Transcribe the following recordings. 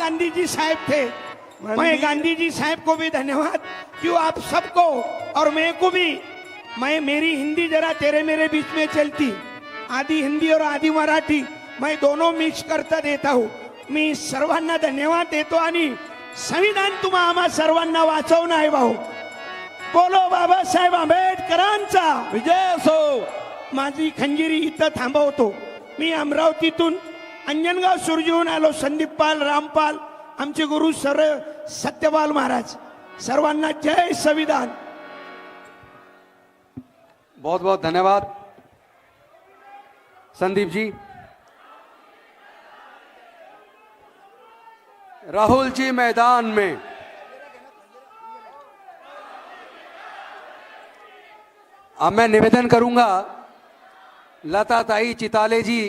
गांधी जी साहब थे। मैं गांधी जी साहब को भी धन्यवाद क्यों आप सबको और मैं को भी। मैं मेरी हिंदी जरा तेरे मेरे बीच में चलती, आधी हिंदी और आधी मराठी मैं दोनों मिक्स करता देता हूँ। मी सर्वांना धन्यवाद देतो आणि संविधान तुम्हा आम्हा सर्वांना वाचवणं आहे भाऊ। बोलो बाबासाहेब आंबेडकरांचा विजय असो। माझी खंजिरी इथं थांबवतो। मी अमरावतीतून अंजनगाव सुरजीहून आलो। संदीप पाल, रामपाल, आमचे गुरु सर सत्यपाल महाराज, सर्वांना जय संविधान। बहुत बहुत धन्यवाद संदीप जी। राहुल जी मैदान में। अब मैं निवेदन करूंगा लता ताई चिताले जी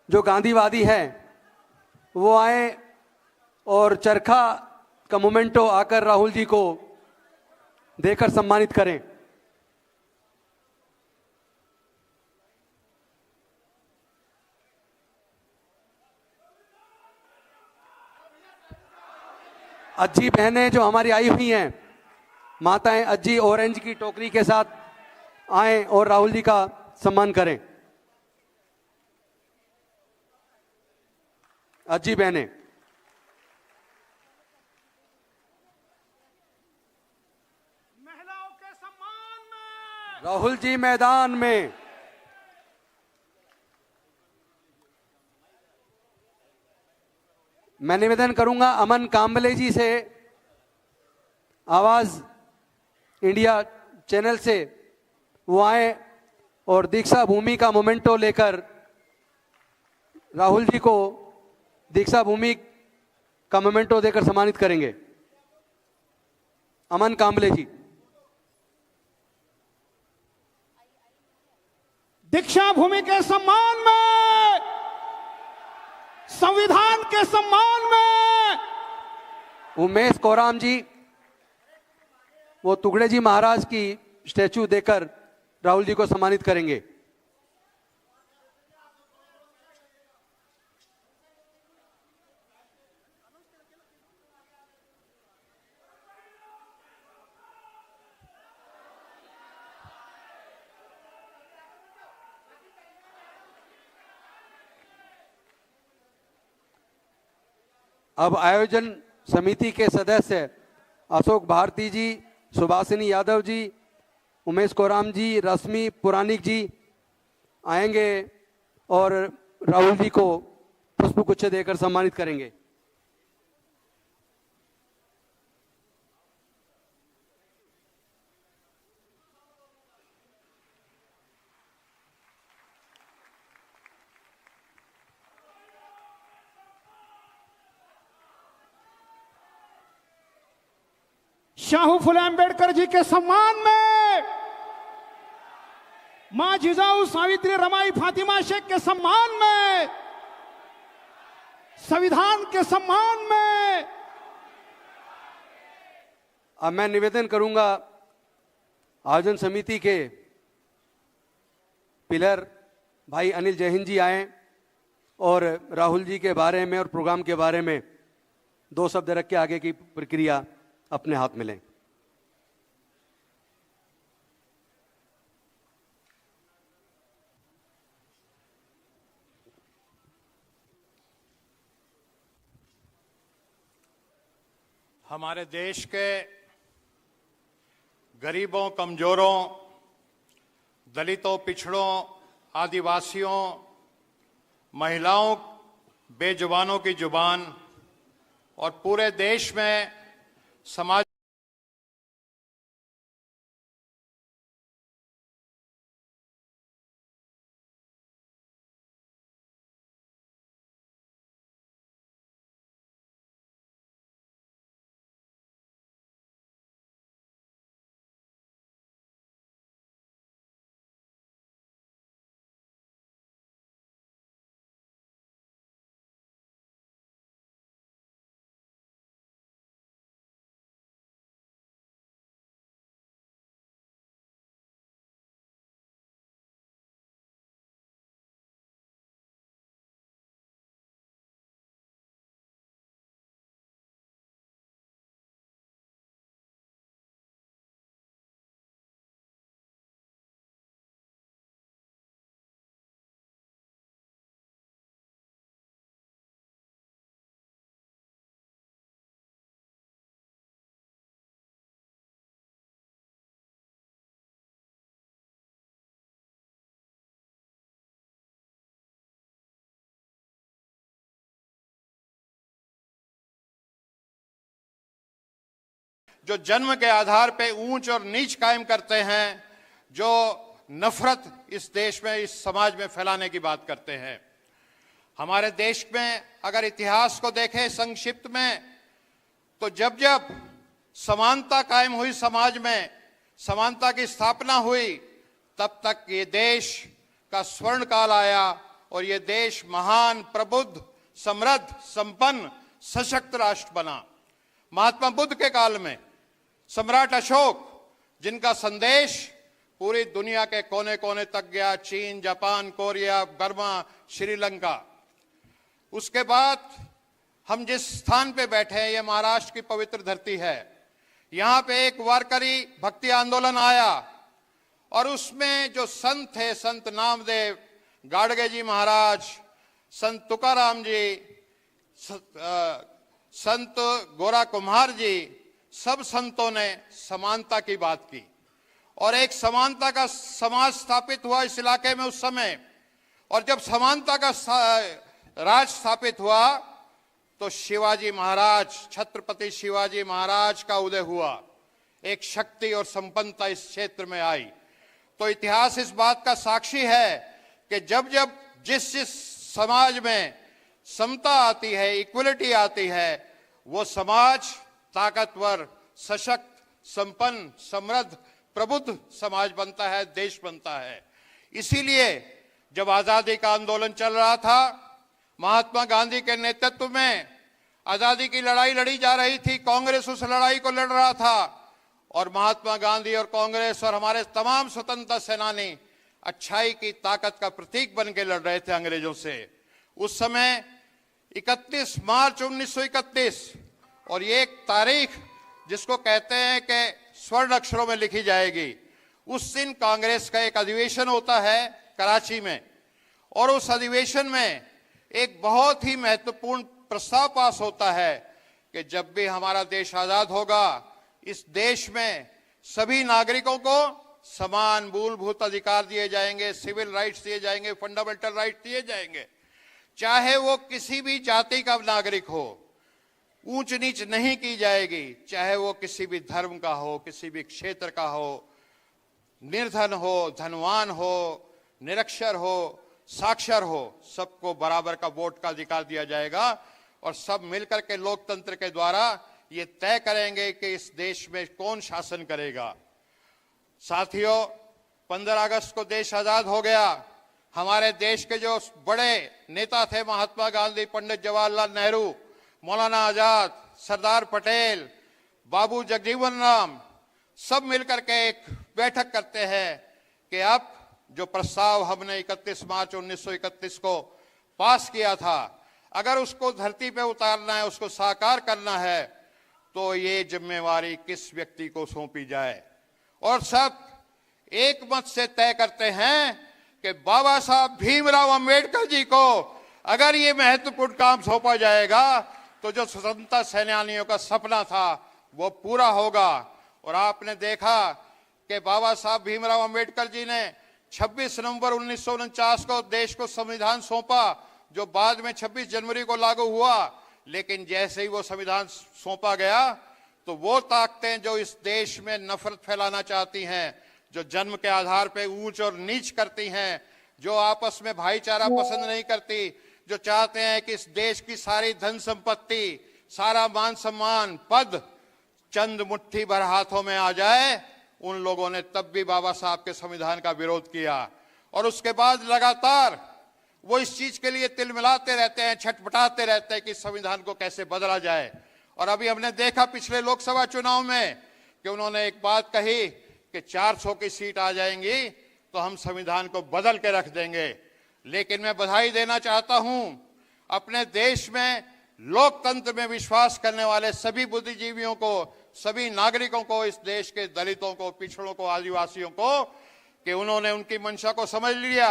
जो गांधीवादी हैं वो आए और चरखा का मोमेंटो आकर राहुल जी को देकर सम्मानित करें। अज्जी बहनें जो हमारी आई हुई हैं, माताएं अज्जी ऑरेंज की टोकरी के साथ आएं और राहुल जी का सम्मान करें। अज्जी बहनें। महिलाओं के सम्मान में राहुल जी मैदान में। मैं निवेदन करूंगा अमन कांबले जी से, आवाज इंडिया चैनल से वो आए और दीक्षा भूमि का मोमेंटो लेकर राहुल जी को दीक्षा भूमि का मोमेंटो देकर सम्मानित करेंगे। अमन कांबले जी। दीक्षा भूमि के सम्मान में, संविधान के सम्मान में उमेश कोराम जी वो टुकड़े जी महाराज की स्टैचू देकर राहुल जी को सम्मानित करेंगे। अब आयोजन समिति के सदस्य अशोक भारती जी, सुभाषिनी यादव जी, उमेश कोराम जी, रश्मि पुरानिक जी आएंगे और राहुल जी को पुष्पगुच्छ देकर सम्मानित करेंगे। शाहू फुले अंबेडकर जी के सम्मान में, मां जिजाऊ सावित्री रमाई फातिमा शेख के सम्मान में, संविधान के सम्मान में। अब मैं निवेदन करूंगा आयोजन समिति के पिलर भाई अनिल जैन जी आए और राहुल जी के बारे में और प्रोग्राम के बारे में दो शब्द रख के आगे की प्रक्रिया अपने हाथ में लें। हमारे देश के गरीबों, कमजोरों, दलितों, पिछड़ों, आदिवासियों, महिलाओं, बेजुबानों की जुबान और पूरे देश में समाज जो जन्म के आधार पे ऊंच और नीच कायम करते हैं, जो नफरत इस देश में, इस समाज में फैलाने की बात करते हैं। हमारे देश में अगर इतिहास को देखें संक्षिप्त में, तो जब जब समानता कायम हुई, समाज में समानता की स्थापना हुई, तब तक ये देश का स्वर्ण काल आया और ये देश महान, प्रबुद्ध, समृद्ध, संपन्न, सशक्त राष्ट्र बना। महात्मा बुद्ध के काल में सम्राट अशोक, जिनका संदेश पूरी दुनिया के कोने कोने तक गया, चीन, जापान, कोरिया, बर्मा, श्रीलंका। उसके बाद हम जिस स्थान पे बैठे हैं, ये महाराष्ट्र की पवित्र धरती है। यहां पे एक वारकरी भक्ति आंदोलन आया और उसमें जो संत थे, संत नामदेव, गाडगे जी महाराज, संत तुकाराम जी, संत गोरा कुम्हार जी, सब संतों ने समानता की बात की और एक समानता का समाज स्थापित हुआ इस इलाके में उस समय। और जब समानता का राज स्थापित हुआ तो शिवाजी महाराज, छत्रपति शिवाजी महाराज का उदय हुआ, एक शक्ति और संपन्नता इस क्षेत्र में आई। तो इतिहास इस बात का साक्षी है कि जब जब जिस जिस समाज में समता आती है, इक्वलिटी आती है, वो समाज ताकतवर, सशक्त, संपन्न, समृद्ध, प्रबुद्ध समाज बनता है, देश बनता है। इसीलिए जब आजादी का आंदोलन चल रहा था, महात्मा गांधी के नेतृत्व में आजादी की लड़ाई लड़ी जा रही थी, कांग्रेस उस लड़ाई को लड़ रहा था और महात्मा गांधी और कांग्रेस और हमारे तमाम स्वतंत्रता सेनानी अच्छाई की ताकत का प्रतीक बन के लड़ रहे थे अंग्रेजों से। उस समय 31 मार्च 1931, और ये एक तारीख जिसको कहते हैं कि स्वर्ण अक्षरों में लिखी जाएगी। उस दिन कांग्रेस का एक अधिवेशन होता है कराची में और उस अधिवेशन में एक बहुत ही महत्वपूर्ण प्रस्ताव पास होता है कि जब भी हमारा देश आजाद होगा, इस देश में सभी नागरिकों को समान मूलभूत अधिकार दिए जाएंगे, सिविल राइट्स दिए जाएंगे, फंडामेंटल राइट्स दिए जाएंगे, चाहे वो किसी भी जाति का नागरिक हो, ऊंच नीच नहीं की जाएगी, चाहे वो किसी भी धर्म का हो, किसी भी क्षेत्र का हो, निर्धन हो, धनवान हो, निरक्षर हो, साक्षर हो, सबको बराबर का वोट का अधिकार दिया जाएगा और सब मिलकर के लोकतंत्र के द्वारा ये तय करेंगे कि इस देश में कौन शासन करेगा। साथियों, 15 अगस्त को देश आजाद हो गया। हमारे देश के जो बड़े नेता थे, महात्मा गांधी, पंडित जवाहरलाल नेहरू, मौलाना आजाद, सरदार पटेल, बाबू जगजीवन राम, सब मिलकर के एक बैठक करते हैं कि अब जो प्रस्ताव हमने 31 मार्च 1931 को पास किया था, अगर उसको धरती पे उतारना है, उसको साकार करना है, तो ये जिम्मेवारी किस व्यक्ति को सौंपी जाए। और सब एक मत से तय करते हैं कि बाबा साहब भीमराव अंबेडकर जी को अगर ये महत्वपूर्ण काम सौंपा जाएगा तो जो स्वतंत्रता सेनानियों का सपना था वो पूरा होगा। और आपने देखा कि बाबा साहब भीमराव अंबेडकर जी ने 26 नवंबर 1949 को देश को संविधान सौंपा, जो बाद में 26 जनवरी को लागू हुआ। लेकिन जैसे ही वो संविधान सौंपा गया तो वो ताकतें जो इस देश में नफरत फैलाना चाहती हैं, जो जन्म के आधार पे ऊंच और नीच करती हैं, जो आपस में भाईचारा पसंद नहीं करती, जो चाहते हैं कि इस देश की सारी धन संपत्ति, सारा मान सम्मान, पद चंद मुट्ठी भर हाथों में आ जाए, उन लोगों ने तब भी बाबा साहब के संविधान का विरोध किया। और उसके बाद लगातार वो इस चीज के लिए तिलमिलाते रहते हैं, छटपटाते रहते हैं कि संविधान को कैसे बदला जाए। और अभी हमने देखा पिछले लोकसभा चुनाव में कि उन्होंने एक बात कही कि 400 की सीट आ जाएंगी तो हम संविधान को बदल के रख देंगे। लेकिन मैं बधाई देना चाहता हूं अपने देश में लोकतंत्र में विश्वास करने वाले सभी बुद्धिजीवियों को, सभी नागरिकों को, इस देश के दलितों को, पिछड़ों को, आदिवासियों को, कि उन्होंने उनकी मंशा को समझ लिया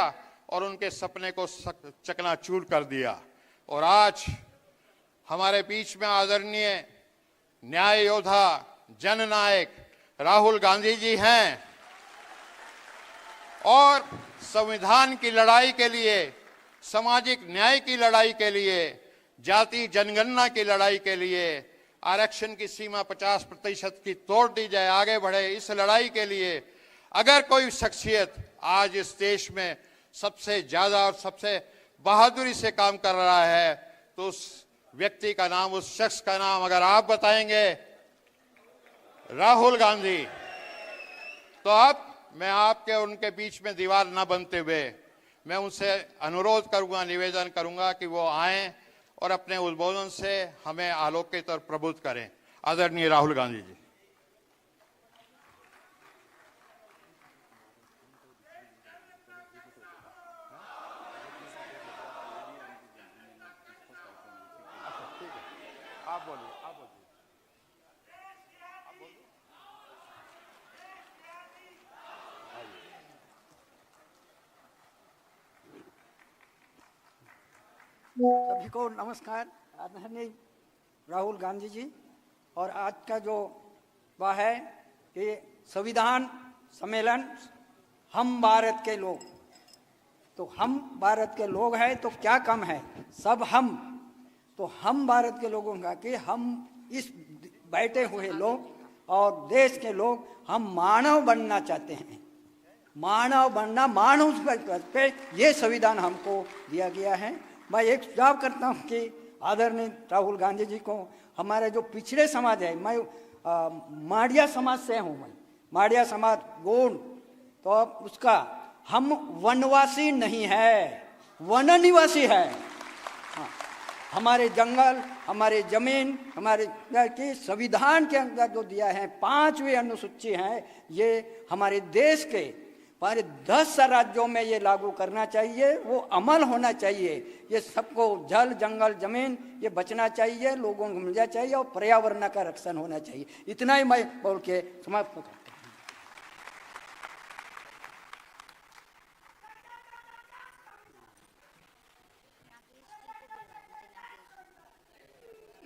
और उनके सपने को चकनाचूर कर दिया। और आज हमारे बीच में आदरणीय न्याय योद्धा, जननायक राहुल गांधी जी हैं और संविधान की लड़ाई के लिए, सामाजिक न्याय की लड़ाई के लिए, जाति जनगणना की लड़ाई के लिए आरक्षण की सीमा 50% की तोड़ दी जाए, आगे बढ़े। इस लड़ाई के लिए अगर कोई शख्सियत आज इस देश में सबसे ज्यादा और सबसे बहादुरी से काम कर रहा है तो उस व्यक्ति का नाम, उस शख्स का नाम अगर आप बताएंगे, राहुल गांधी, तो अब मैं आपके उनके बीच में दीवार न बनते हुए मैं उनसे अनुरोध करूंगा, निवेदन करूंगा कि वो आएं और अपने उद्बोधन से हमें आलोकित और प्रबुद्ध करें। आदरणीय राहुल गांधी जी। आप बोलिए, आप बोलिए। सभी को नमस्कार। आदरणीय राहुल गांधी जी, और आज का जो वह है कि संविधान सम्मेलन हम भारत के लोग, तो हम भारत के लोग हैं तो क्या कम है, सब हम, तो हम भारत के लोगों का कि हम इस बैठे हुए लोग और देश के लोग हम मानव बनना चाहते हैं, मानव बनना, मानव पे ये संविधान हमको दिया गया है। मैं एक सुझाव करता हूँ कि आदरणीय राहुल गांधी जी को हमारे जो पिछड़े समाज है, मैं माड़िया समाज से हूँ, मैं माड़िया समाज गोंड, तो अब उसका हम वनवासी नहीं है, वन निवासी है। हाँ, हमारे जंगल, हमारे जमीन, हमारे की संविधान के अंदर जो दिया है 5वीं अनुसूची है, ये हमारे देश के हमारे 10 राज्यों में ये लागू करना चाहिए, वो अमल होना चाहिए। ये सबको जल, जंगल, जमीन ये बचना चाहिए, लोगों को मिलना चाहिए और पर्यावरण का रक्षण होना चाहिए। इतना ही मैं बोल के समाप्त करता हूं।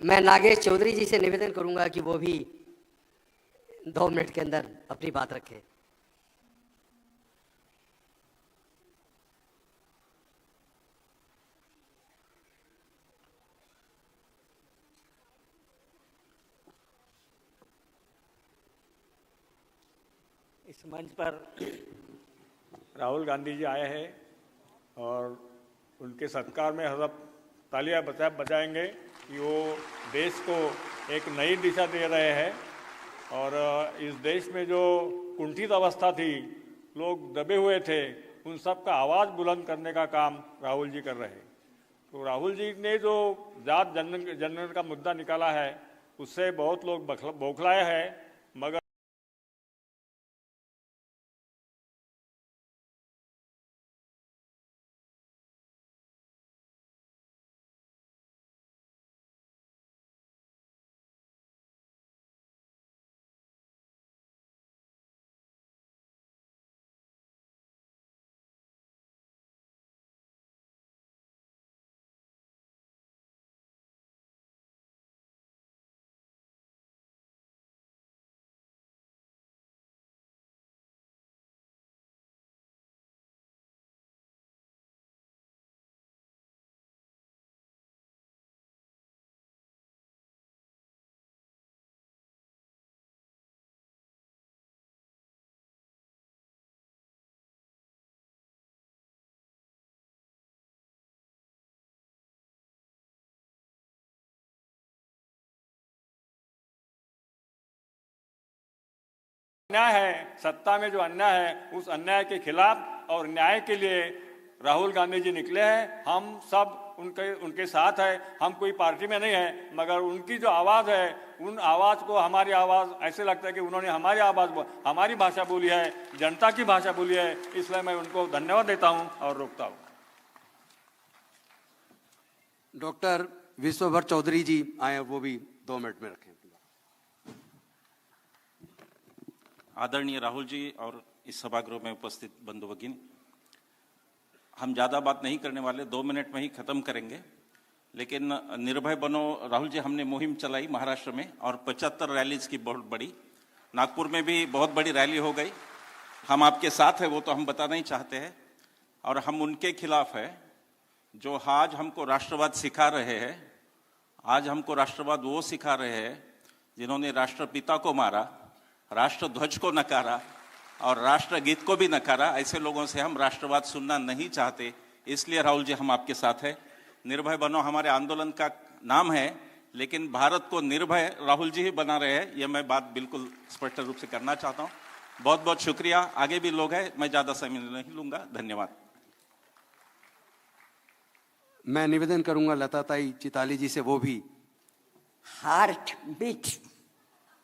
मैं नागेश चौधरी जी से निवेदन करूंगा कि वो भी 2 मिनट के अंदर अपनी बात रखें। इस मंच पर राहुल गांधी जी आए हैं और उनके सत्कार में हम सब तालियां बजाएंगे कि वो देश को एक नई दिशा दे रहे हैं। और इस देश में जो कुंठित अवस्था थी, लोग दबे हुए थे, उन सब का आवाज़ बुलंद करने का काम राहुल जी कर रहे हैं। तो राहुल जी ने जो जात जनगणना का मुद्दा निकाला है, उससे बहुत लोग बौखलाए हैं, मगर अन्याय है, सत्ता में जो अन्याय है, उस अन्याय के खिलाफ और न्याय के लिए राहुल गांधी जी निकले हैं। हम सब उनके साथ है। हम कोई पार्टी में नहीं है, मगर उनकी जो आवाज़ है, उन आवाज़ को, हमारी आवाज़, ऐसे लगता है कि उन्होंने हमारी आवाज़, हमारी भाषा बोली है, जनता की भाषा बोली है। इसलिए मैं उनको धन्यवाद देता हूँ और रोकता हूँ। डॉक्टर विश्वभर चौधरी जी आए, वो भी 2 मिनट में रखें। आदरणीय राहुल जी और इस सभागृह में उपस्थित बंधु भगिनी, हम ज़्यादा बात नहीं करने वाले, 2 मिनट में ही ख़त्म करेंगे। लेकिन निर्भय बनो राहुल जी, हमने मुहिम चलाई महाराष्ट्र में और 75 रैलीज की बहुत बड़ी, नागपुर में भी बहुत बड़ी रैली हो गई। हम आपके साथ हैं, वो तो हम बताना ही चाहते हैं। और हम उनके खिलाफ है जो आज हमको राष्ट्रवाद सिखा रहे हैं। आज हमको राष्ट्रवाद वो सिखा रहे हैं जिन्होंने राष्ट्रपिता को मारा, राष्ट्रध्वज को नकारा और राष्ट्रगीत को भी नकारा। ऐसे लोगों से हम राष्ट्रवाद सुनना नहीं चाहते। इसलिए राहुल जी हम आपके साथ हैं। निर्भय बनो हमारे आंदोलन का नाम है, लेकिन भारत को निर्भय राहुल जी ही बना रहे हैं। यह मैं बात बिल्कुल स्पष्ट रूप से करना चाहता हूँ। बहुत बहुत शुक्रिया। आगे भी लोग हैं, मैं ज्यादा समय नहीं लूंगा। धन्यवाद। मैं निवेदन करूंगा लताताई चिताली जी से, वो भी हार्ट बीट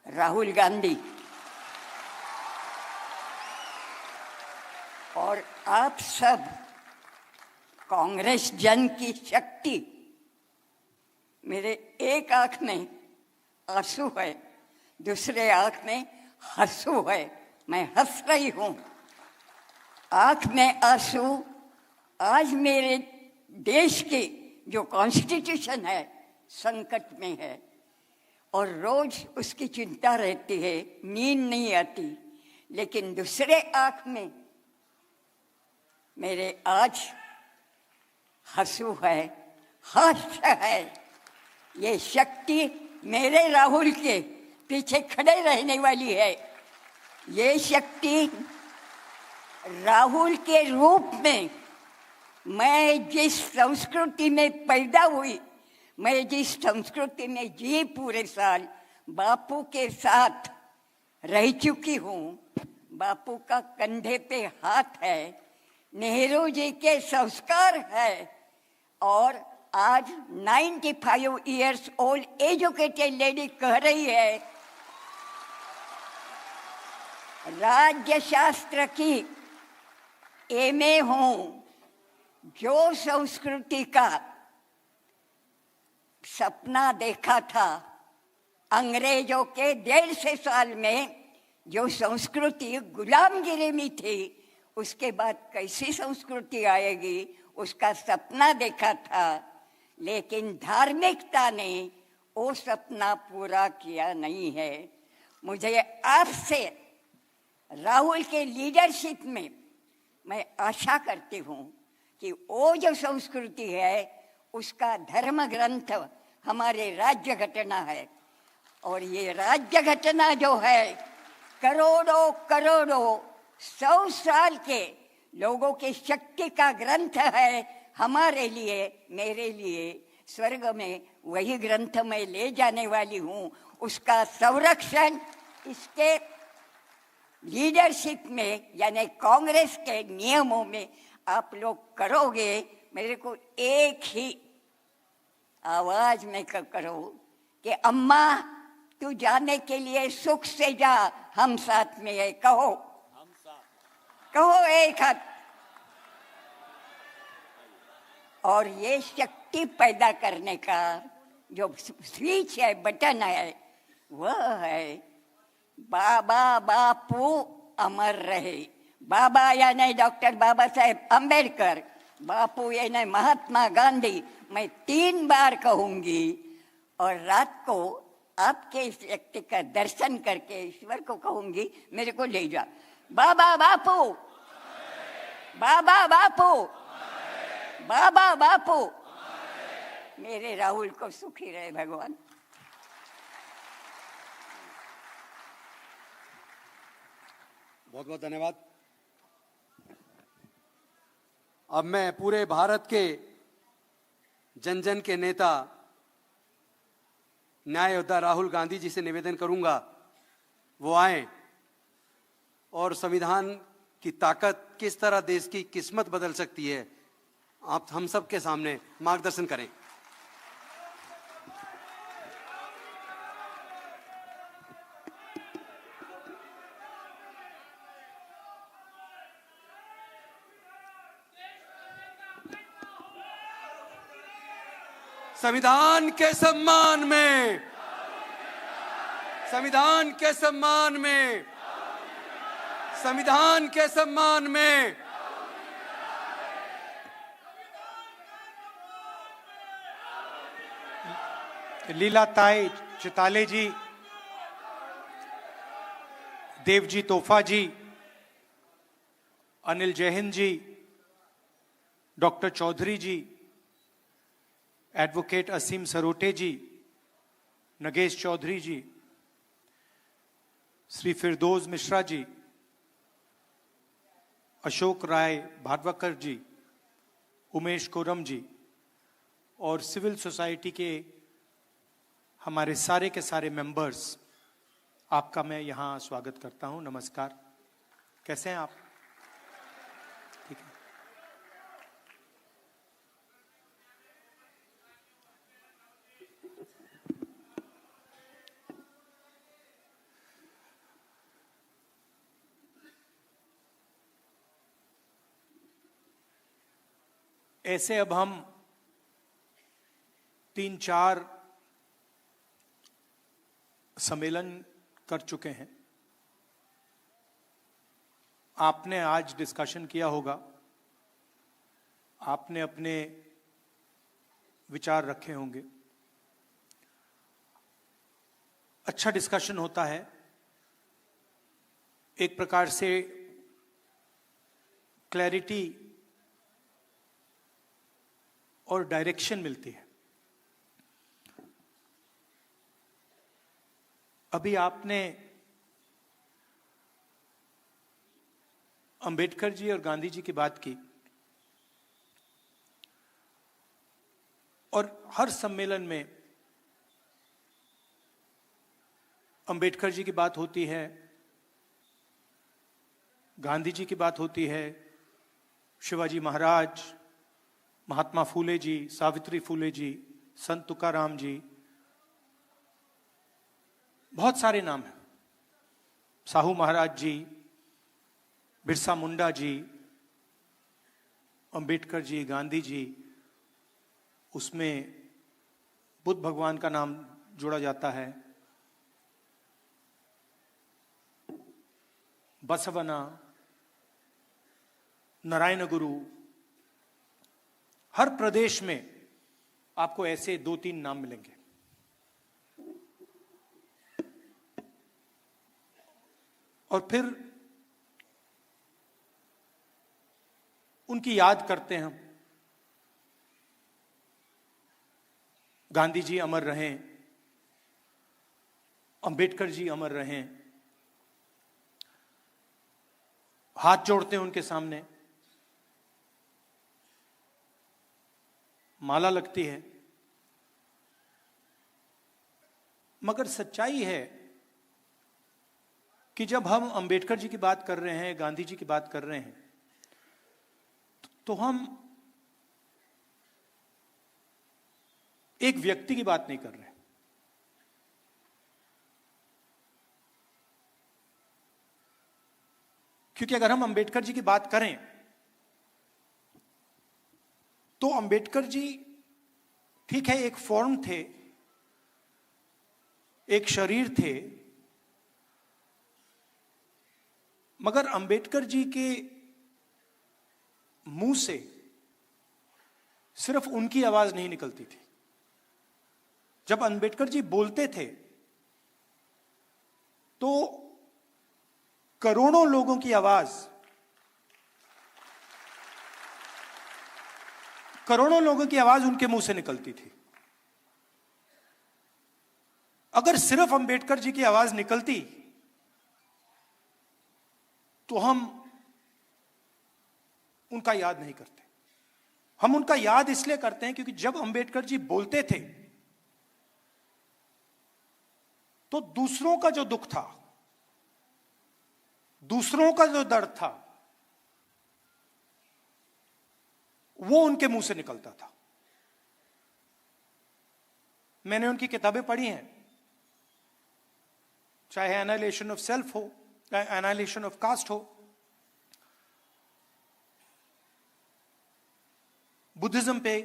राहुल गांधी और आप सब कांग्रेस जन की शक्ति। मेरे एक आंख में आंसू है, दूसरे आंख में हंसू है। मैं हंस रही हूं। आंख में आंसू, आज मेरे देश की जो कॉन्स्टिट्यूशन है संकट में है और रोज उसकी चिंता रहती है, नींद नहीं आती। लेकिन दूसरे आंख में मेरे आज हंसू है, हर्ष है। ये शक्ति मेरे राहुल के पीछे खड़े रहने वाली है। ये शक्ति राहुल के रूप में, मैं जिस संस्कृति में पैदा हुई, मैं जिस संस्कृति में जी पूरे साल बापू के साथ रह चुकी हूँ, बापू का कंधे पे हाथ है, नेहरू जी के संस्कार है और आज 95 इयर्स ओल्ड एजुकेटेड लेडी कह रही है राज्य शास्त्र की एमए हूँ। जो संस्कृति का सपना देखा था अंग्रेजों के 150 साल में, जो संस्कृति गुलामगिरी में थी, उसके बाद कैसी संस्कृति आएगी उसका सपना देखा था। लेकिन धार्मिकता ने वो सपना पूरा किया नहीं है। मुझे आपसे राहुल के लीडरशिप में मैं आशा करती हूँ कि वो जो संस्कृति है उसका धर्म ग्रंथ हमारे राज्य घटना है और ये राज्य घटना जो है करोड़ों करोड़ों 100 साल के लोगों की शक्ति का ग्रंथ है। हमारे लिए, मेरे लिए स्वर्ग में वही ग्रंथ मैं ले जाने वाली हूँ। उसका संरक्षण इसके लीडरशिप में यानी कांग्रेस के नियमों में आप लोग करोगे। मेरे को एक ही आवाज में करो कि अम्मा तू जाने के लिए सुख से जा, हम साथ में है। कहो, कहो एक हाथ। और ये शक्ति पैदा करने का जो स्विच है, बटन है, वह है बाबा बापू अमर रहे। बाबा यानी डॉक्टर बाबा साहेब अंबेडकर, बापू यानी महात्मा गांधी। मैं 3 बार कहूंगी और रात को आपके इस व्यक्ति का दर्शन करके ईश्वर को कहूंगी मेरे को ले जा। बाबा बापू, बाबा बापू, बाबा बापू। मेरे राहुल को सुखी रहे भगवान। बहुत बहुत धन्यवाद। अब मैं पूरे भारत के जन जन के नेता न्याय योद्धा राहुल गांधी जी से निवेदन करूंगा वो आए और संविधान की ताकत किस तरह देश की किस्मत बदल सकती है आप हम सब के सामने मार्गदर्शन करें। संविधान के सम्मान में, संविधान के सम्मान में, संविधान के सम्मान में लीलाताई चिताले जी, देवजी तोफा जी, अनिल जैहिंद जी, डॉक्टर चौधरी जी, एडवोकेट असीम सरोटे जी, नगेश चौधरी जी, श्री फिरदौस मिश्रा जी, अशोक राय भाटवकर जी, उमेश कोरम जी और सिविल सोसाइटी के हमारे सारे के सारे मेंबर्स, आपका मैं यहाँ स्वागत करता हूँ। नमस्कार, कैसे हैं आप? ठीक है। ऐसे अब हम 3-4 सम्मेलन कर चुके हैं। आपने आज डिस्कशन किया होगा, आपने अपने विचार रखे होंगे। अच्छा डिस्कशन होता है, एक प्रकार से क्लैरिटी और डायरेक्शन मिलती है। अभी आपने अंबेडकर जी और गांधी जी की बात की, और हर सम्मेलन में अंबेडकर जी की बात होती है, गांधी जी की बात होती है, शिवाजी महाराज, महात्मा फूले जी, सावित्री फूले जी, संत तुकाराम जी, बहुत सारे नाम हैं, साहू महाराज जी, बिरसा मुंडा जी, अंबेडकर जी, गांधी जी, उसमें बुद्ध भगवान का नाम जोड़ा जाता है, बसवना, नारायण गुरु। हर प्रदेश में आपको ऐसे 2-3 नाम मिलेंगे। और फिर उनकी याद करते हैं हम। गांधी जी अमर रहें, अंबेडकर जी अमर रहें, हाथ जोड़ते हैं उनके सामने, माला लगती है। मगर सच्चाई है कि जब हम अंबेडकर जी की बात कर रहे हैं, गांधी जी की बात कर रहे हैं, तो हम एक व्यक्ति की बात नहीं कर रहे हैं। क्योंकि अगर हम अंबेडकर जी की बात करें तो अंबेडकर जी ठीक है एक फॉर्म थे, एक शरीर थे, मगर अंबेडकर जी के मुंह से सिर्फ उनकी आवाज नहीं निकलती थी। जब अंबेडकर जी बोलते थे तो करोड़ों लोगों की आवाज, करोड़ों लोगों की आवाज उनके मुंह से निकलती थी। अगर सिर्फ अंबेडकर जी की आवाज निकलती तो हम उनका याद नहीं करते। हम उनका याद इसलिए करते हैं क्योंकि जब अंबेडकर जी बोलते थे तो दूसरों का जो दुख था, दूसरों का जो दर्द था, वो उनके मुंह से निकलता था। मैंने उनकी किताबें पढ़ी हैं, चाहे एनालिसिस ऑफ सेल्फ हो, एनालिसिस ऑफ कास्ट हो, बुद्धिज्म पे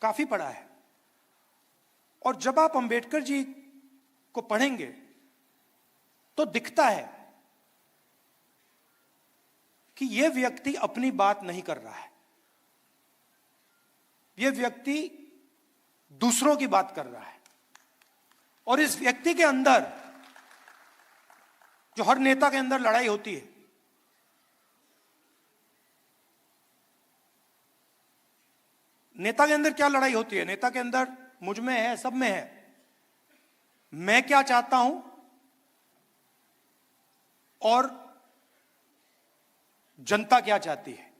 काफी पढ़ा है। और जब आप अंबेडकर जी को पढ़ेंगे तो दिखता है कि यह व्यक्ति अपनी बात नहीं कर रहा है, यह व्यक्ति दूसरों की बात कर रहा है। और इस व्यक्ति के अंदर, जो हर नेता के अंदर लड़ाई होती है, नेता के अंदर क्या लड़ाई होती है? नेता के अंदर मुझ में है, सब में है। मैं क्या चाहता हूं और जनता क्या चाहती है,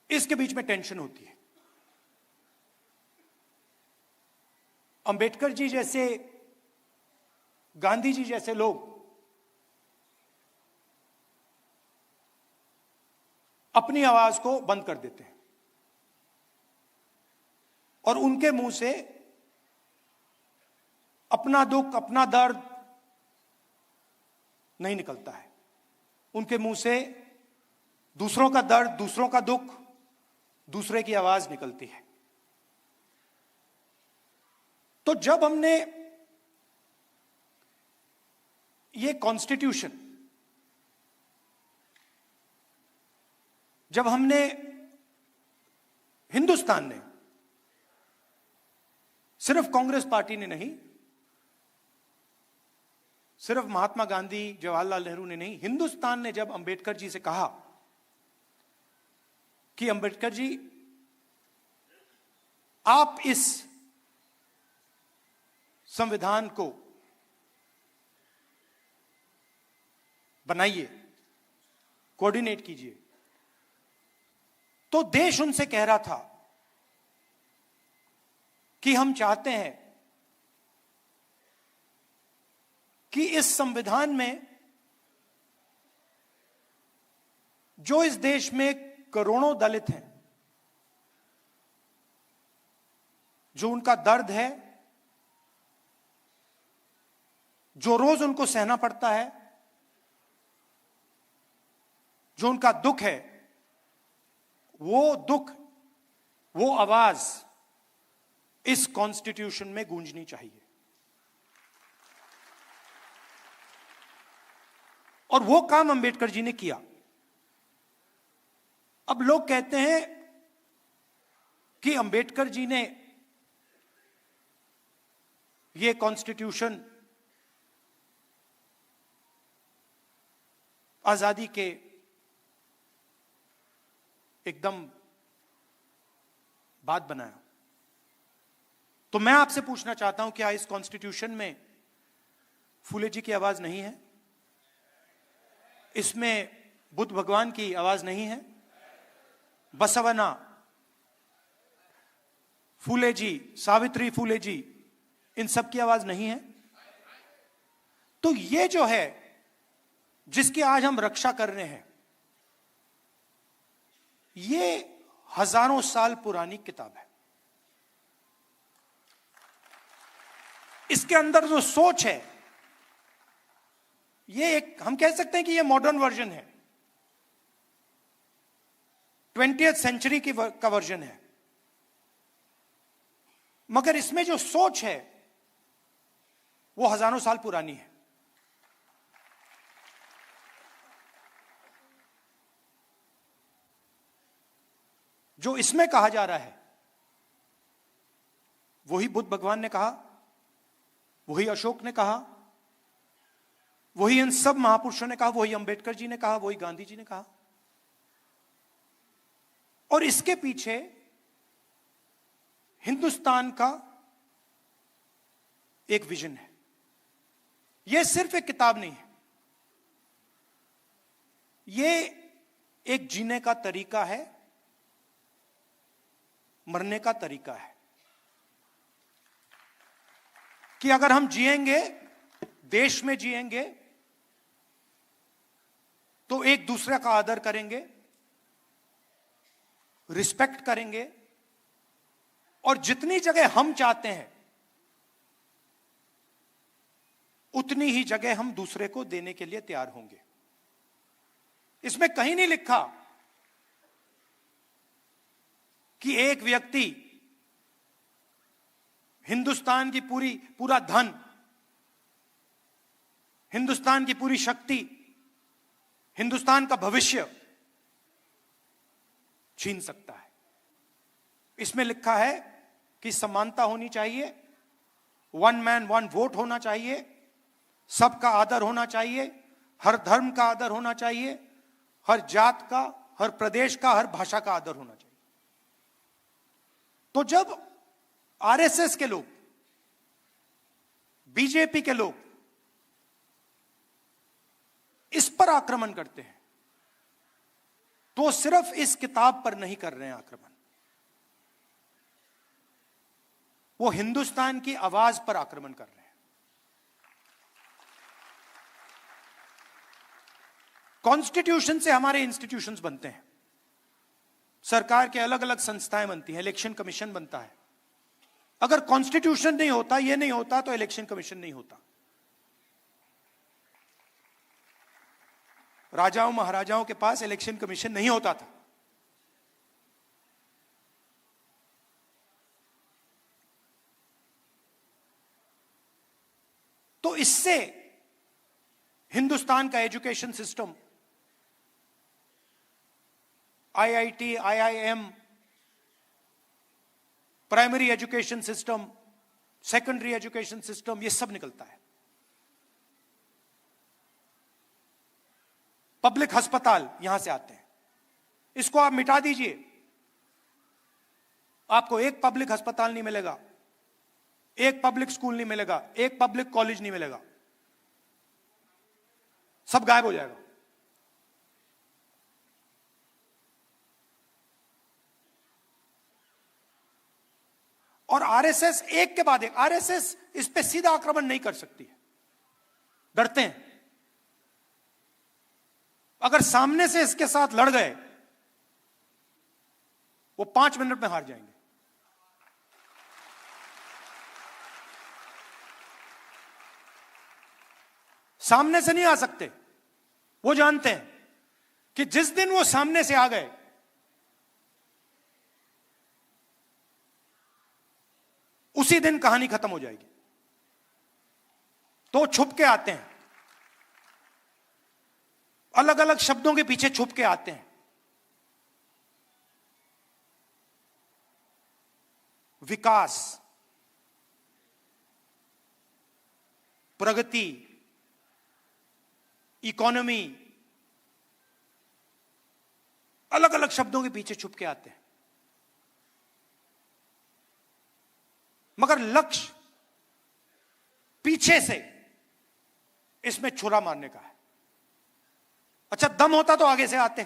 इसके बीच में टेंशन होती है। अंबेडकर जी जैसे, गांधी जी जैसे लोग अपनी आवाज को बंद कर देते हैं और उनके मुंह से अपना दुख, अपना दर्द नहीं निकलता है। उनके मुंह से दूसरों का दर्द, दूसरों का दुख, दूसरे की आवाज निकलती है। तो जब हमने ये कॉन्स्टिट्यूशन, जब हमने, हिंदुस्तान ने, सिर्फ कांग्रेस पार्टी ने नहीं, सिर्फ महात्मा गांधी, जवाहरलाल नेहरू ने नहीं, हिंदुस्तान ने जब अंबेडकर जी से कहा कि अंबेडकर जी आप इस संविधान को बनाइए, कोऑर्डिनेट कीजिए, तो देश उनसे कह रहा था कि हम चाहते हैं कि इस संविधान में जो इस देश में करोड़ों दलित हैं, जो उनका दर्द है, जो रोज उनको सहना पड़ता है, जो उनका दुख है, वो दुख, वो आवाज इस कॉन्स्टिट्यूशन में गूंजनी चाहिए। और वो काम अंबेडकर जी ने किया। अब लोग कहते हैं कि अंबेडकर जी ने ये कॉन्स्टिट्यूशन आजादी के एकदम बाद बनाया। तो मैं आपसे पूछना चाहता हूं, क्या इस कॉन्स्टिट्यूशन में फूले जी की आवाज नहीं है? इसमें बुद्ध भगवान की आवाज नहीं है? बसवना, फूले जी, सावित्री फूले जी, इन सब की आवाज नहीं है? तो ये जो है, जिसकी आज हम रक्षा कर रहे हैं, ये हजारों साल पुरानी किताब है। इसके अंदर जो सोच है, ये एक, हम कह सकते हैं कि ये मॉडर्न वर्जन है, 20th सेंचुरी का वर्जन है, मगर इसमें जो सोच है वो हजारों साल पुरानी है। जो इसमें कहा जा रहा है वही बुद्ध भगवान ने कहा, वही अशोक ने कहा, वही इन सब महापुरुषों ने कहा, वही अंबेडकर जी ने कहा, वही गांधी जी ने कहा। और इसके पीछे हिंदुस्तान का एक विजन है। यह सिर्फ एक किताब नहीं है, यह एक जीने का तरीका है, मरने का तरीका है, कि अगर हम जिएंगे, देश में जिएंगे, तो एक दूसरे का आदर करेंगे, रिस्पेक्ट करेंगे, और जितनी जगह हम चाहते हैं उतनी ही जगह हम दूसरे को देने के लिए तैयार होंगे। इसमें कहीं नहीं लिखा कि एक व्यक्ति हिंदुस्तान की पूरा धन, हिंदुस्तान की पूरी शक्ति, हिंदुस्तान का भविष्य छीन सकता है। इसमें लिखा है कि समानता होनी चाहिए, वन मैन वन वोट होना चाहिए, सबका आदर होना चाहिए, हर धर्म का आदर होना चाहिए, हर जात का, हर प्रदेश का, हर भाषा का आदर होना चाहिए। तो जब आरएसएस के लोग, बीजेपी के लोग इस पर आक्रमण करते हैं, तो सिर्फ इस किताब पर नहीं कर रहे हैं आक्रमण, वो हिंदुस्तान की आवाज पर आक्रमण कर रहे हैं। कॉन्स्टिट्यूशन से हमारे इंस्टीट्यूशंस बनते हैं, सरकार के अलग अलग संस्थाएं बनती हैं, इलेक्शन कमीशन बनता है। अगर कॉन्स्टिट्यूशन नहीं होता, ये नहीं होता, तो इलेक्शन कमीशन नहीं होता। राजाओं महाराजाओं के पास इलेक्शन कमीशन नहीं होता था। तो इससे हिंदुस्तान का education system, IIT, IIM, primary education system, secondary education system, ये सब निकलता है। पब्लिक अस्पताल यहां से आते हैं। इसको आप मिटा दीजिए, आपको एक पब्लिक अस्पताल नहीं मिलेगा, एक पब्लिक स्कूल नहीं मिलेगा, एक पब्लिक कॉलेज नहीं मिलेगा, सब गायब हो जाएगा। और आरएसएस एक के बाद एक, आरएसएस इस पे सीधा आक्रमण नहीं कर सकती है, डरते हैं। अगर सामने से इसके साथ लड़ गए, वो 5 मिनट में हार जाएंगे। सामने से नहीं आ सकते। वो जानते हैं कि जिस दिन वो सामने से आ गए, उसी दिन कहानी खत्म हो जाएगी। तो छुप के आते हैं, अलग अलग शब्दों के पीछे छुप के आते हैं। विकास, प्रगति, इकोनॉमी, अलग अलग शब्दों के पीछे छुप के आते हैं, मगर लक्ष्य पीछे से इसमें छुरा मारने का है। अच्छा, दम होता तो आगे से आते,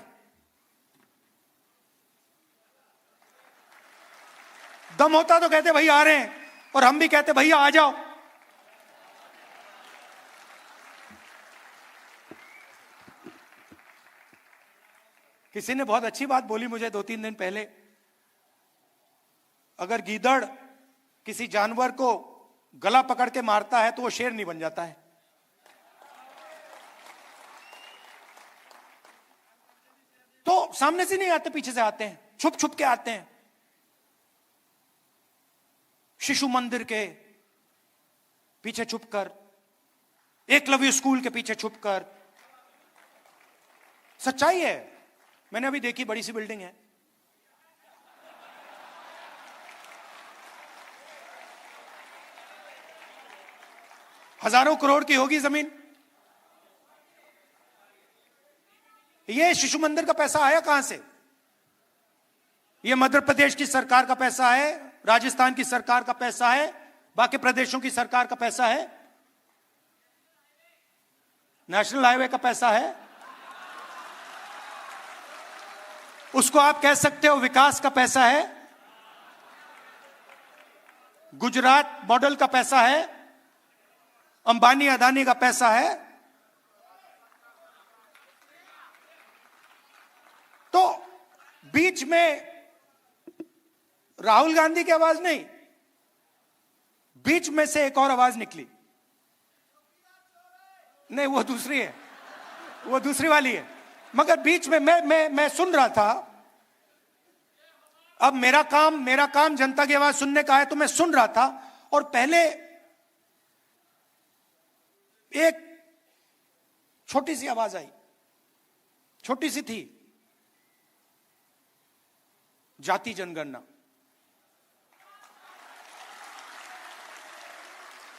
दम होता तो कहते भैया आ रहे हैं, और हम भी कहते भैया आ जाओ। किसी ने बहुत अच्छी बात बोली मुझे 2-3 दिन पहले, अगर गीदड़ किसी जानवर को गला पकड़ के मारता है तो वो शेर नहीं बन जाता है। तो सामने से नहीं आते, पीछे से आते हैं, छुप छुप के आते हैं। शिशु मंदिर के पीछे छुपकर, एकलव्य स्कूल के पीछे छुपकर। सच्चाई है, मैंने अभी देखी, बड़ी सी बिल्डिंग है, हजारों करोड़ की होगी जमीन। ये शिशु मंदिर का पैसा आया कहां से? ये मध्य प्रदेश की सरकार का पैसा है, राजस्थान की सरकार का पैसा है, बाकी प्रदेशों की सरकार का पैसा है, नेशनल हाईवे का पैसा है। उसको आप कह सकते हो विकास का पैसा है, गुजरात मॉडल का पैसा है, अंबानी अदानी का पैसा है। तो बीच में राहुल गांधी की आवाज नहीं, बीच में से एक और आवाज निकली। नहीं, वो दूसरी है, वो दूसरी वाली है। मगर बीच में मैं सुन रहा था। अब मेरा काम जनता की आवाज सुनने का है, तो मैं सुन रहा था। और पहले एक छोटी सी आवाज आई, छोटी सी थी, जाति जनगणना।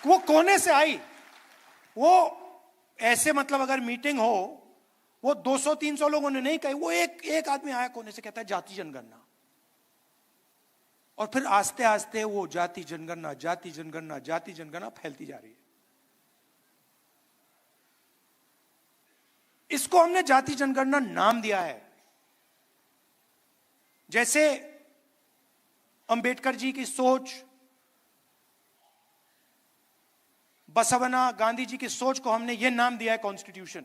वो कोने से आई, वो ऐसे मतलब अगर मीटिंग हो, वो 200-300 लोगों ने नहीं कही, वो एक आदमी आया कोने से, कहता है जाति जनगणना। और फिर आस्ते आस्ते वो जाति जनगणना जाति जनगणना जाति जनगणना फैलती जा रही है। इसको हमने जाति जनगणना नाम दिया है। जैसे अंबेडकर जी की सोच, बसवना गांधी जी की सोच को हमने यह नाम दिया है कॉन्स्टिट्यूशन,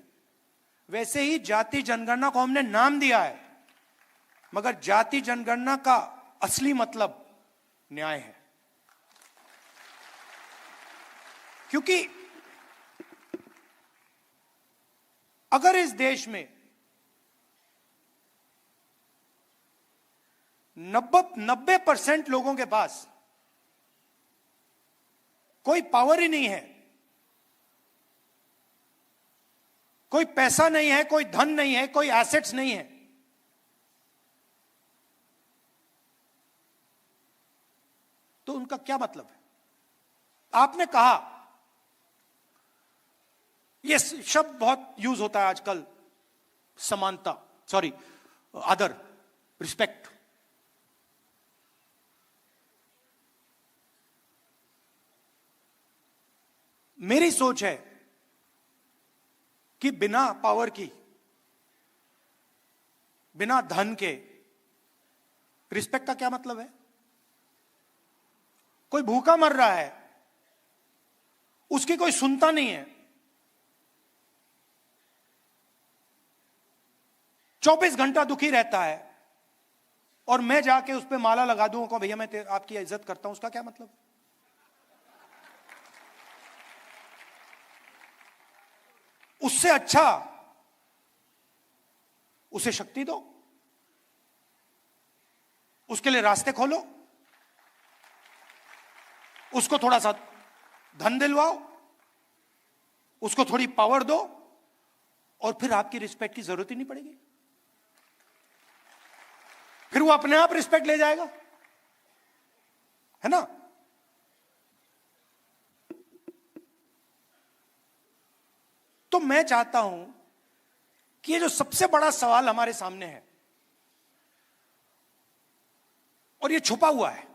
वैसे ही जाति जनगणना को हमने नाम दिया है। मगर जाति जनगणना का असली मतलब न्याय है। क्योंकि अगर इस देश में 90% लोगों के पास कोई पावर ही नहीं है, कोई पैसा नहीं है, कोई धन नहीं है, कोई एसेट्स नहीं है, तो उनका क्या मतलब है? आपने कहा, यह शब्द बहुत यूज होता है आजकल, समानता, सॉरी आदर, रिस्पेक्ट। मेरी सोच है कि बिना पावर की, बिना धन के रिस्पेक्ट का क्या मतलब है? कोई भूखा मर रहा है, उसकी कोई सुनता नहीं है, 24 घंटा दुखी रहता है, और मैं जाके उस पर माला लगा दूं को भैया मैं आपकी इज्जत करता हूं, उसका क्या मतलब? उससे अच्छा उसे शक्ति दो, उसके लिए रास्ते खोलो, उसको थोड़ा सा धन दिलवाओ, उसको थोड़ी पावर दो, और फिर आपकी रिस्पेक्ट की जरूरत ही नहीं पड़ेगी। फिर वो अपने आप रिस्पेक्ट ले जाएगा, है ना? तो मैं चाहता हूं कि ये जो सबसे बड़ा सवाल हमारे सामने है, और ये छुपा हुआ है,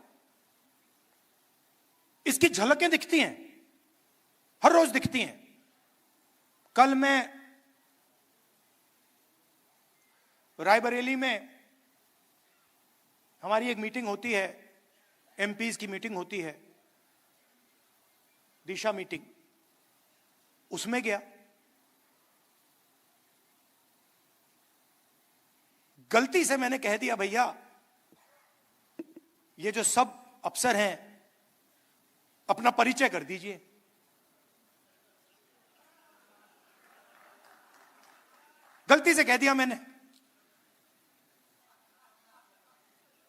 इसकी झलकें दिखती हैं, हर रोज दिखती हैं। कल मैं रायबरेली में हमारी एक मीटिंग होती है, एमपीज की मीटिंग होती है, दिशा मीटिंग, उसमें गया। गलती से मैंने कह दिया भैया ये जो सब अफसर हैं अपना परिचय कर दीजिए। गलती से कह दिया मैंने।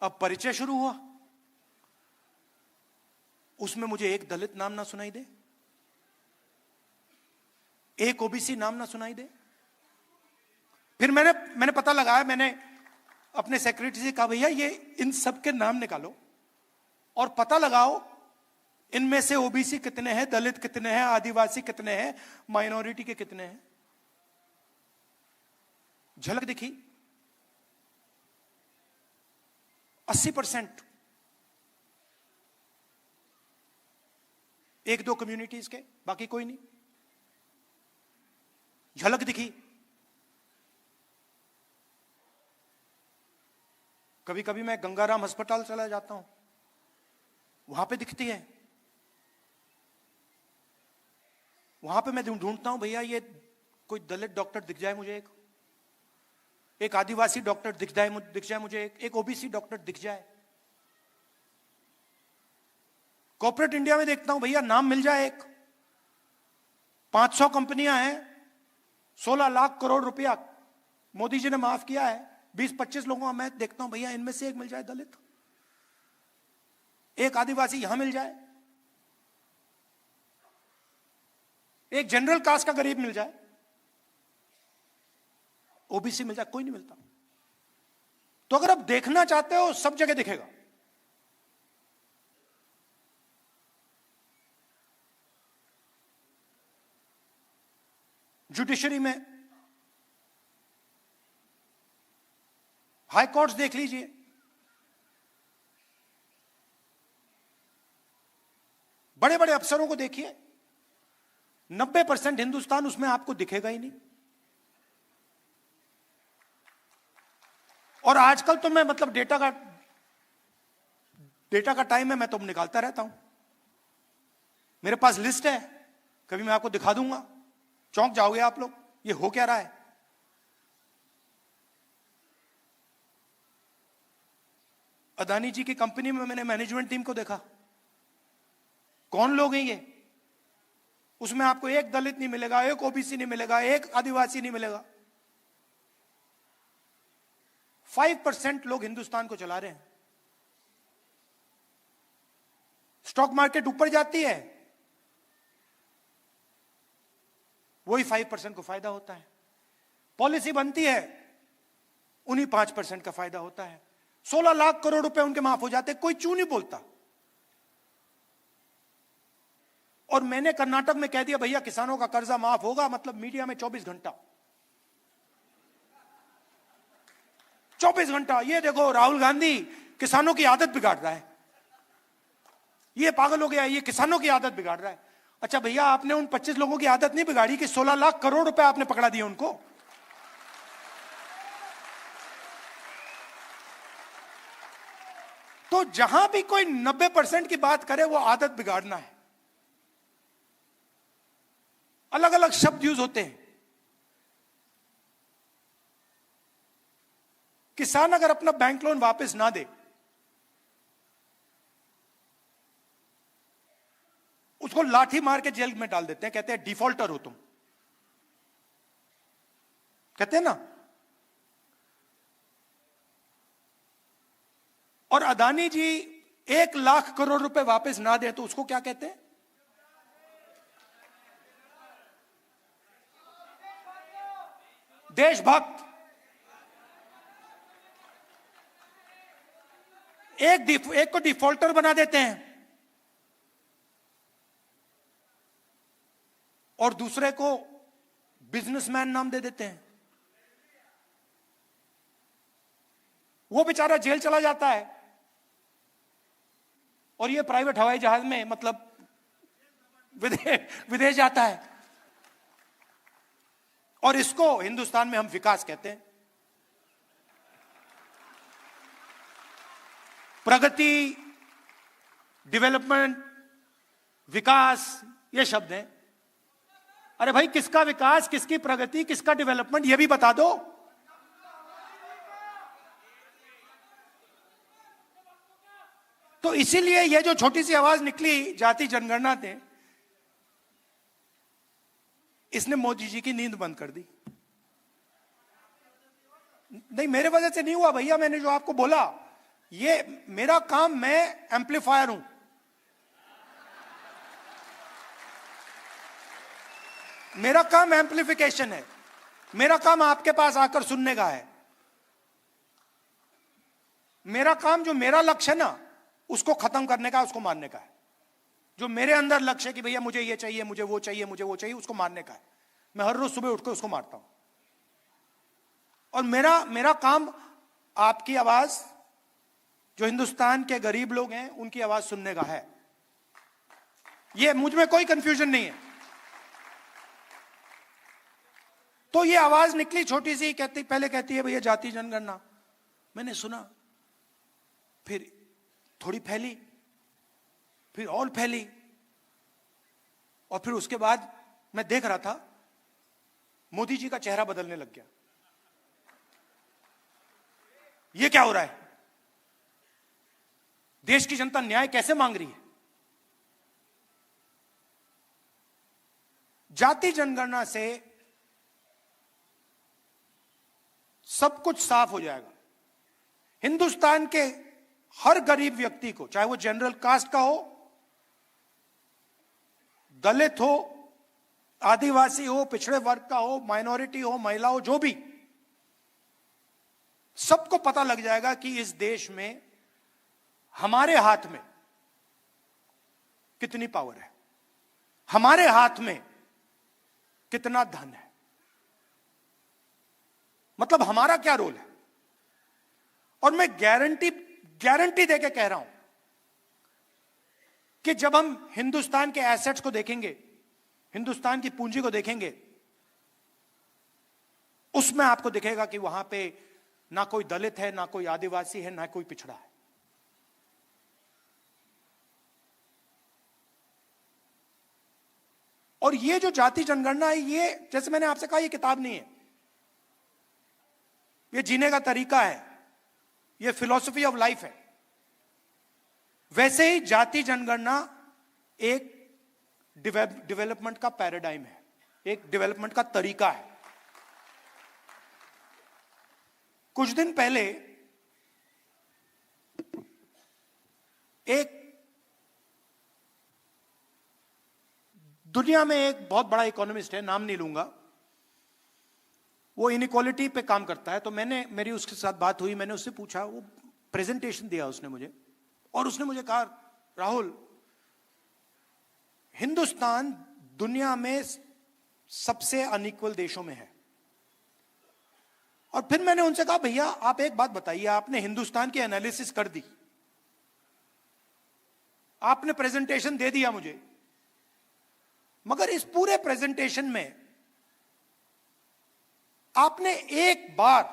अब परिचय शुरू हुआ, उसमें मुझे एक दलित नाम ना सुनाई दे, एक ओबीसी नाम ना सुनाई दे। फिर मैंने पता लगाया, मैंने अपने सेक्रेटरी से कहा भैया ये इन सब के नाम निकालो और पता लगाओ इनमें से ओबीसी कितने हैं, दलित कितने हैं, आदिवासी कितने हैं, माइनॉरिटी के कितने हैं। झलक दिखी, 80% एक दो कम्युनिटीज के, बाकी कोई नहीं। झलक दिखी। कभी कभी मैं गंगाराम अस्पताल चला जाता हूं, वहां पे दिखती है। वहां पे मैं ढूंढता हूं भैया ये कोई दलित डॉक्टर दिख जाए मुझे, एक आदिवासी डॉक्टर दिख जाए मुझे, एक ओबीसी डॉक्टर दिख जाए। कॉर्पोरेट इंडिया में देखता हूं भैया नाम मिल जाए एक, 500 कंपनियां हैं, 16 लाख करोड़ रुपया मोदी जी ने माफ किया है, 20-25 लोगों का मैं देखता हूं भैया इनमें से एक मिल जाए दलित, एक आदिवासी यहां मिल जाए, एक जनरल कास्ट का गरीब मिल जाए, ओबीसी मिल जाए, कोई नहीं मिलता। तो अगर आप देखना चाहते हो सब जगह दिखेगा। जुडिशरी में हाई कोर्ट्स देख लीजिए, बड़े बड़े अफसरों को देखिए, 90% हिंदुस्तान उसमें आपको दिखेगा ही नहीं। और आजकल तो मैं मतलब डेटा का टाइम है, मैं तो निकालता रहता हूं। मेरे पास लिस्ट है, कभी मैं आपको दिखा दूंगा, चौंक जाओगे आप लोग, ये हो क्या रहा है। अदानी जी की कंपनी में मैंने मैनेजमेंट टीम को देखा, कौन लोग हैं ये? उसमें आपको एक दलित नहीं मिलेगा, एक ओबीसी नहीं मिलेगा, एक आदिवासी नहीं मिलेगा। 5% लोग हिंदुस्तान को चला रहे हैं। स्टॉक मार्केट ऊपर जाती है, वही 5% को फायदा होता है। पॉलिसी बनती है, उन्हीं 5% का फायदा होता है। 16 लाख करोड़ रुपए उनके माफ हो जाते, कोई चू नहीं बोलता। और मैंने कर्नाटक में कह दिया भैया किसानों का कर्जा माफ होगा, मतलब मीडिया में 24 घंटा 24 घंटा, ये देखो राहुल गांधी किसानों की आदत बिगाड़ रहा है, ये पागल हो गया, ये किसानों की आदत बिगाड़ रहा है। अच्छा भैया, आपने उन 25 लोगों की आदत नहीं बिगाड़ी कि 16 लाख करोड़ रुपए आपने पकड़ा दिए उनको। तो जहां भी कोई 90% की बात करे वो आदत बिगाड़ना है। अलग अलग शब्द यूज होते हैं। किसान अगर अपना बैंक लोन वापस ना दे, उसको लाठी मार के जेल में डाल देते हैं, कहते हैं डिफॉल्टर हो तुम, कहते हैं ना। और अदानी जी 1 लाख करोड़ रुपए वापस ना दे तो उसको क्या कहते हैं? देशभक्त। एक को डिफॉल्टर बना देते हैं और दूसरे को बिजनेसमैन नाम दे देते हैं। वो बेचारा जेल चला जाता है और ये प्राइवेट हवाई जहाज में मतलब विदेश जाता है। और इसको हिंदुस्तान में हम विकास कहते हैं। प्रगति, डेवलपमेंट, विकास, ये शब्द हैं। अरे भाई, किसका विकास, किसकी प्रगति, किसका डेवलपमेंट, ये भी बता दो। तो इसीलिए ये जो छोटी सी आवाज निकली जाति जनगणना थे, इसने मोदी जी की नींद बंद कर दी। नहीं, मेरे वजह से नहीं हुआ भैया। मैंने जो आपको बोला, ये मेरा काम, मैं एम्पलीफायर हूं। मेरा काम एम्पलीफिकेशन है। मेरा काम आपके पास आकर सुनने का है। मेरा काम, जो मेरा लक्ष्य है ना, उसको खत्म करने का, उसको मारने का है। जो मेरे अंदर लक्ष्य है कि भैया मुझे ये चाहिए, मुझे वो चाहिए, मुझे वो चाहिए, उसको मारने का है। मैं हर रोज सुबह उठकर उसको मारता हूं। और मेरा काम आपकी आवाज, जो हिंदुस्तान के गरीब लोग हैं, उनकी आवाज सुनने का है। ये मुझ में कोई कंफ्यूजन नहीं है। तो ये आवाज निकली छोटी सी, पहले कहती है भैया जाति जनगणना। मैंने सुना, फिर थोड़ी फैली, फिर और फैली, और फिर उसके बाद मैं देख रहा था मोदी जी का चेहरा बदलने लग गया। ये क्या हो रहा है? देश की जनता न्याय कैसे मांग रही है? जाति जनगणना से सब कुछ साफ हो जाएगा। हिंदुस्तान के हर गरीब व्यक्ति को, चाहे वो जनरल कास्ट का हो, दलित हो, आदिवासी हो, पिछड़े वर्ग का हो, माइनॉरिटी हो, महिला हो, जो भी, सबको पता लग जाएगा कि इस देश में हमारे हाथ में कितनी पावर है, हमारे हाथ में कितना धन है, मतलब हमारा क्या रोल है। और मैं गारंटी देके कह रहा हूं, कि जब हम हिंदुस्तान के एसेट्स को देखेंगे, हिंदुस्तान की पूंजी को देखेंगे, उसमें आपको दिखेगा कि वहां पे ना कोई दलित है, ना कोई आदिवासी है, ना कोई पिछड़ा है। और ये जो जाति जनगणना है, ये जैसे मैंने आपसे कहा, ये किताब नहीं है, ये जीने का तरीका है, ये फिलॉसफी ऑफ लाइफ है। वैसे ही जाति जनगणना एक डेवलपमेंट का पैराडाइम है, एक डेवलपमेंट का तरीका है। कुछ दिन पहले एक दुनिया में एक बहुत बड़ा इकोनॉमिस्ट है, नाम नहीं लूंगा, वो इनइक्वालिटी पे काम करता है। तो मेरी उसके साथ बात हुई, मैंने उससे पूछा, वो प्रेजेंटेशन दिया उसने मुझे, और उसने मुझे कहा, राहुल, हिंदुस्तान दुनिया में सबसे अनइक्वल देशों में है। और फिर मैंने उनसे कहा, भैया आप एक बात बताइए, आपने हिंदुस्तान की एनालिसिस कर दी, आपने प्रेजेंटेशन दे दिया मुझे, मगर इस पूरे प्रेजेंटेशन में आपने एक बार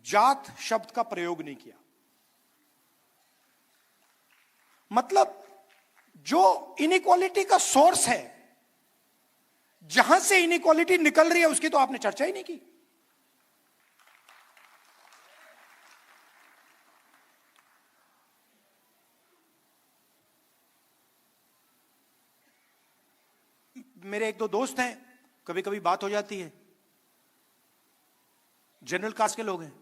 जात शब्द का प्रयोग नहीं किया। मतलब जो इनइक्वालिटी का सोर्स है, जहां से इनइक्वालिटी निकल रही है, उसकी तो आपने चर्चा ही नहीं की। मेरे एक दो दोस्त हैं, कभी कभी बात हो जाती है, जनरल कास्ट के लोग हैं।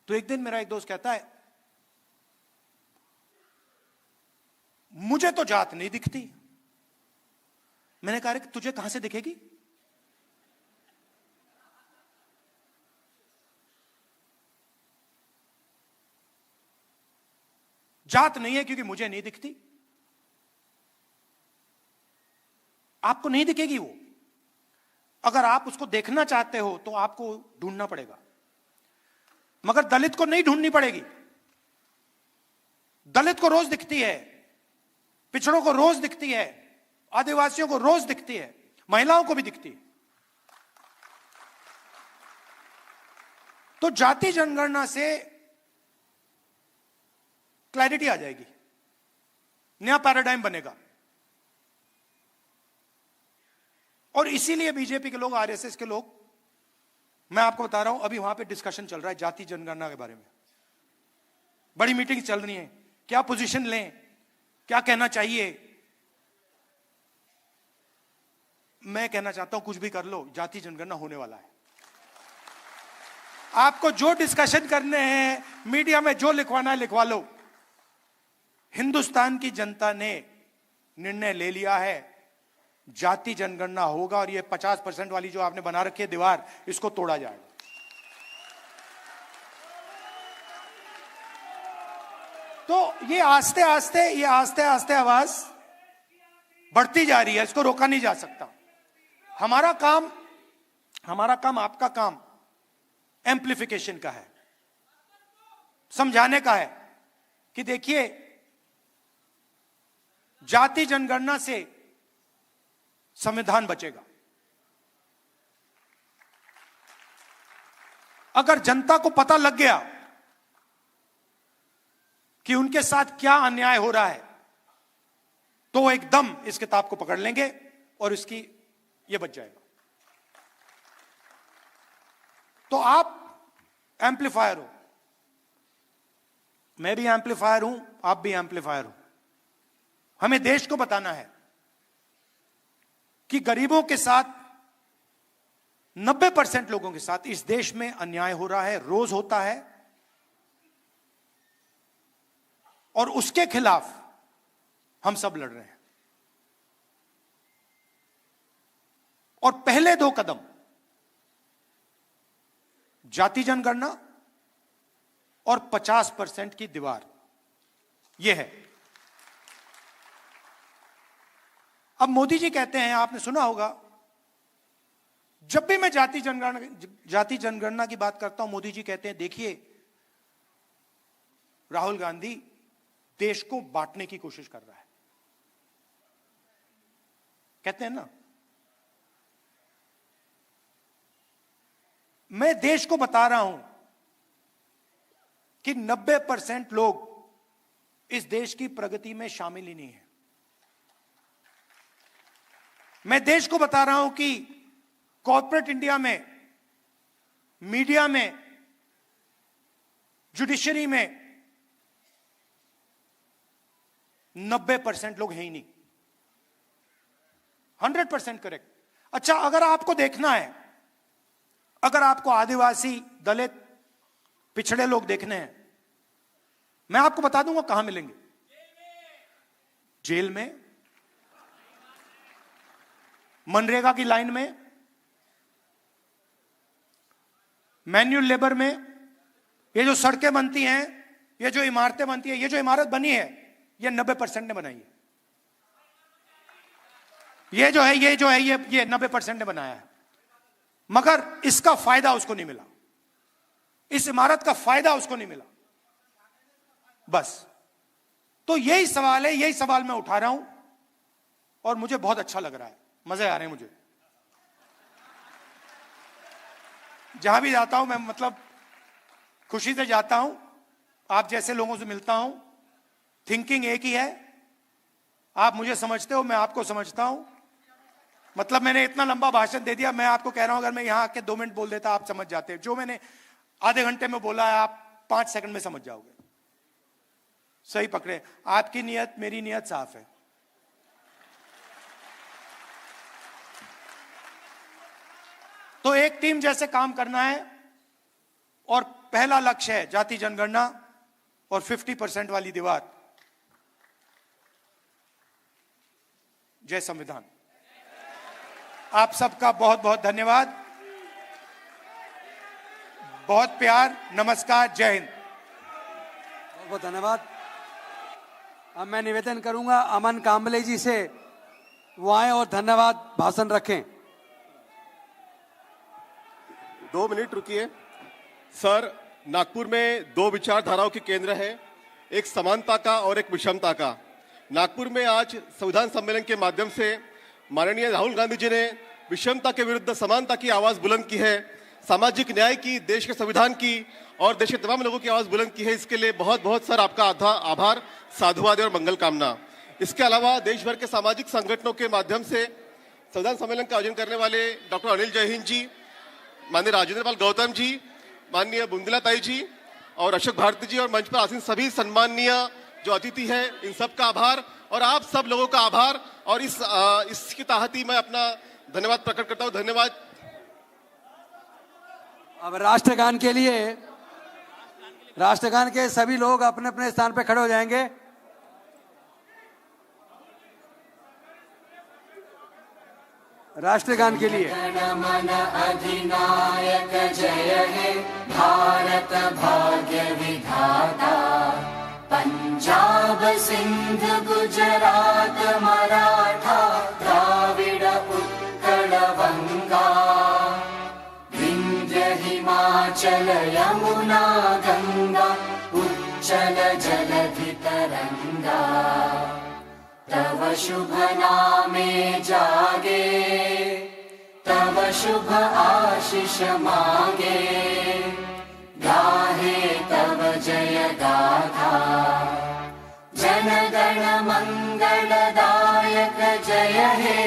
तो एक दिन मेरा एक दोस्त कहता है, मुझे तो जात नहीं दिखती। मैंने कहा, तुझे कहां से दिखेगी? जात नहीं है क्योंकि मुझे नहीं दिखती, आपको नहीं दिखेगी वो। अगर आप उसको देखना चाहते हो तो आपको ढूंढना पड़ेगा, मगर दलित को नहीं ढूंढनी पड़ेगी। दलित को रोज दिखती है, पिछड़ों को रोज दिखती है, आदिवासियों को रोज दिखती है, महिलाओं को भी दिखती है। तो जाति जनगणना से क्लैरिटी आ जाएगी, नया पैराडाइम बनेगा। और इसीलिए बीजेपी के लोग, आरएसएस के लोग, मैं आपको बता रहा हूं, अभी वहां पे डिस्कशन चल रहा है जाति जनगणना के बारे में, बड़ी मीटिंग चल रही है, क्या पोजीशन लें, क्या कहना चाहिए। मैं कहना चाहता हूं, कुछ भी कर लो, जाति जनगणना होने वाला है। आपको जो डिस्कशन करने हैं, मीडिया में जो लिखवाना है लिखवा लो। हिंदुस्तान की जनता ने निर्णय ले लिया है, जाति जनगणना होगा, और ये 50% वाली जो आपने बना रखी है दीवार, इसको तोड़ा जाएगा। तो ये आस्ते आस्ते आवाज बढ़ती जा रही है, इसको रोका नहीं जा सकता। हमारा काम आपका काम एम्प्लीफिकेशन का है, समझाने का है कि देखिए, जाति जनगणना से संविधान बचेगा। अगर जनता को पता लग गया कि उनके साथ क्या अन्याय हो रहा है, तो वो एकदम इस किताब को पकड़ लेंगे और इसकी ये बच जाएगा। तो आप एम्पलीफायर हो, मैं भी एम्पलीफायर हूं, आप भी एम्पलीफायर हो। हमें देश को बताना है कि गरीबों के साथ, 90% लोगों के साथ इस देश में अन्याय हो रहा है, रोज होता है, और उसके खिलाफ हम सब लड़ रहे हैं। और पहले 2 कदम, जाति जनगणना और 50% की दीवार, यह है। अब मोदी जी कहते हैं, आपने सुना होगा, जब भी मैं जाति जनगणना की बात करता हूं, मोदी जी कहते हैं, देखिए राहुल गांधी देश को बांटने की कोशिश कर रहा है। कहते हैं ना, मैं देश को बता रहा हूं कि 90% लोग इस देश की प्रगति में शामिल ही नहीं है। मैं देश को बता रहा हूं कि कॉर्पोरेट इंडिया में, मीडिया में, जुडिशरी में 90% लोग हैं ही नहीं। 100% करेक्ट। अच्छा, अगर आपको देखना है, अगर आपको आदिवासी, दलित, पिछड़े लोग देखने हैं, मैं आपको बता दूंगा कहां मिलेंगे। जेल में, मनरेगा की लाइन में, मैन्युअल लेबर में। ये जो सड़कें बनती हैं, ये जो इमारतें बनती हैं, ये जो इमारत बनी है, ये 90% ने बनाई है। ये जो है ये 90% ने बनाया है, मगर इसका फायदा उसको नहीं मिला। इस इमारत का फायदा उसको नहीं मिला। बस तो यही सवाल है, यही सवाल मैं उठा रहा हूं और मुझे बहुत अच्छा लग रहा है, मजे आ रहे हैं मुझे। जहां भी जाता हूं मैं, मतलब खुशी से जाता हूं, आप जैसे लोगों से मिलता हूं। थिंकिंग एक ही है, आप मुझे समझते हो, मैं आपको समझता हूं। मतलब मैंने इतना लंबा भाषण दे दिया, मैं आपको कह रहा हूं अगर मैं यहां आके 2 मिनट बोल देता आप समझ जाते। जो मैंने आधे घंटे में बोला है आप 5 सेकंड में समझ जाओगे। सही पकड़े, आपकी नियत मेरी नियत साफ है। तो एक टीम जैसे काम करना है और पहला लक्ष्य है जाति जनगणना और 50% वाली दीवार। जय संविधान। आप सबका बहुत बहुत धन्यवाद, बहुत प्यार, नमस्कार, जय हिंद। बहुत बहुत धन्यवाद। अब मैं निवेदन करूंगा अमन कांबले जी से, वो आए और धन्यवाद भाषण रखें। 2 मिनट रुकिए सर। नागपुर में 2 विचारधाराओं के केंद्र है, एक समानता का और एक विषमता का। नागपुर में आज संविधान सम्मेलन के माध्यम से माननीय राहुल गांधी जी ने विषमता के विरुद्ध समानता की आवाज बुलंद की है, सामाजिक न्याय की, देश के संविधान की और देश के तमाम लोगों की आवाज बुलंद की है। इसके लिए बहुत बहुत सर आपका आभार, साधुवाद और मंगल कामना। इसके अलावा देश भर के सामाजिक संगठनों के माध्यम से संविधान सम्मेलन का आयोजन करने वाले डॉक्टर अनिल जयहिंद जी, माननीय राजेंद्र पाल गौतम जी, माननीय बुंदला ताई जी और अशोक भारती जी और मंच पर आसीन सभी सम्माननीय जो अतिथि हैं, इन सब का आभार और आप सब लोगों का आभार। और इसकी ताहती मैं अपना धन्यवाद प्रकट करता हूं। धन्यवाद। अब राष्ट्रगान के लिए, राष्ट्रगान के सभी लोग अपने अपने स्थान पर खड़े हो जाएंगे। राष्ट्रगान के लिए मन अधिनायक जय हे भारत भाग्य विधाता, पंजाब सिंध गुजरात मराठा द्राविड़ उत्कल बंगा, विंध्य हिमाचल यमुना गंगा उच्चल जलधि तरंगा, तव शुभ नामे जागे, तव शुभ आशीष मांगे, गाहे तव जय गाथा, जन गण मंगलदायक जय हे